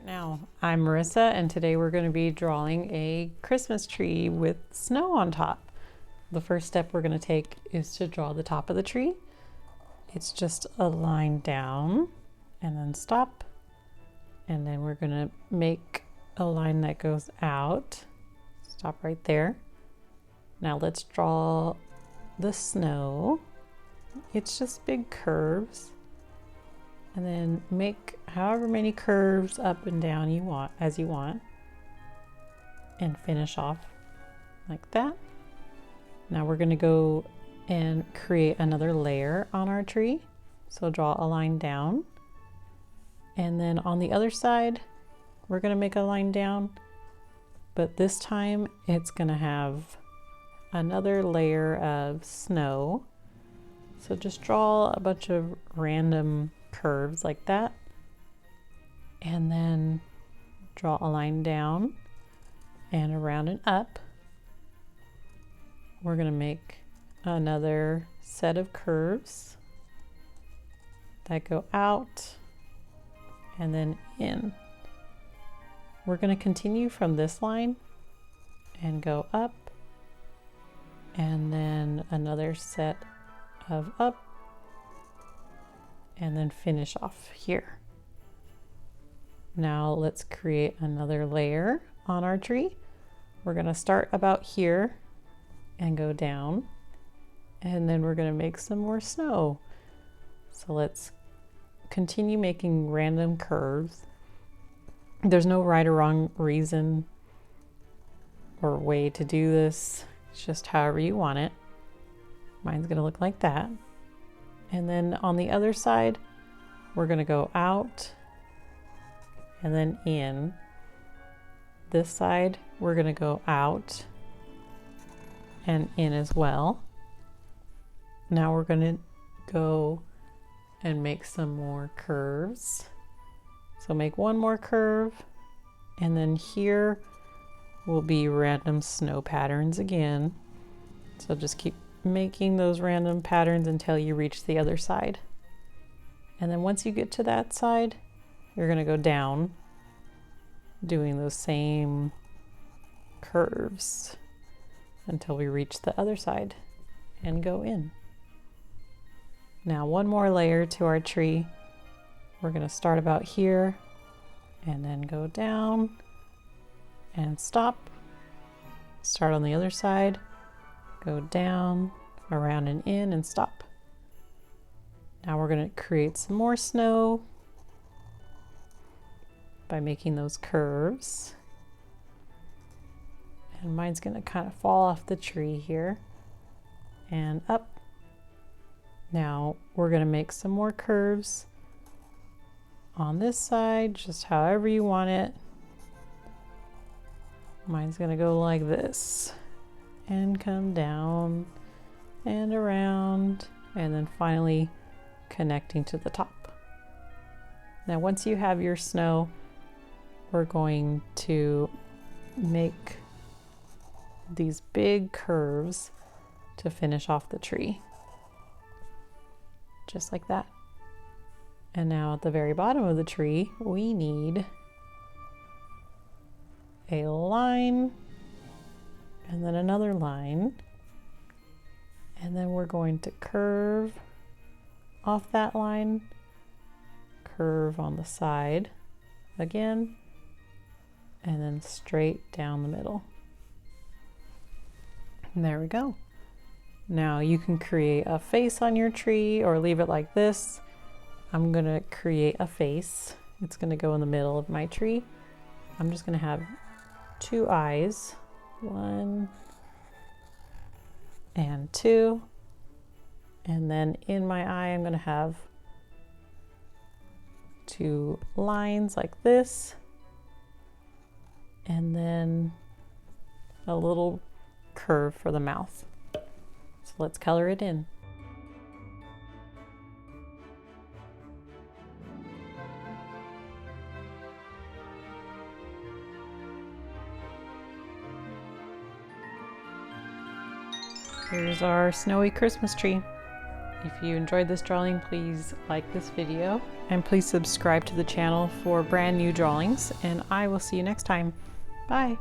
Now, I'm Marissa, and today we're going to be drawing a Christmas tree with snow on top. The first step we're going to take is to draw the top of the tree. It's just a line down and then stop, and then we're going to make a line that goes out. Stop right there. Now let's draw the snow. It's just big curves. And then make however many curves up and down you want, as you want, and finish off like that. Now we're going to go and create another layer on our tree. So draw a line down, and then on the other side we're going to make a line down, but this time it's going to have another layer of snow. So just draw a bunch of random curves like that, and then draw a line down and around and up. We're going to make another set of curves that go out and then in. We're going to continue from this line and go up, and then another set of up, and then finish off here. Now let's create another layer on our tree. We're going to start about here and go down, and then we're going to make some more snow. So let's continue making random curves. There's no right or wrong reason or way to do this. It's just however you want it. Mine's going to look like that. And then on the other side, we're going to go out and then in. This side, we're going to go out and in as well. Now we're going to go and make some more curves. So make one more curve, and then here will be random snow patterns again. So just keep making those random patterns until you reach the other side. And then once you get to that side, you're going to go down, doing those same curves until we reach the other side and go in. Now one more layer to our tree. We're going to start about here and then go down and stop. Start on the other side. Go down, around and in, and stop. Now we're going to create some more snow by making those curves. And mine's going to kind of fall off the tree here and up. Now we're going to make some more curves on this side, just however you want it. Mine's going to go like this and come down and around, and then finally connecting to the top. Now once you have your snow, we're going to make these big curves to finish off the tree. Just like that. And now at the very bottom of the tree, we need a line, and then another line, and then we're going to curve off that line, curve on the side again, and then straight down the middle. And there we go. Now you can create a face on your tree or leave it like this. I'm going to create a face. It's going to go in the middle of my tree. I'm just going to have two eyes. 1 and 2, and then in my eye I'm going to have two lines like this, and then a little curve for the mouth. So let's color it in. Here's our snowy Christmas tree. If you enjoyed this drawing, please like this video and please subscribe to the channel for brand new drawings, and I will see you next time. Bye.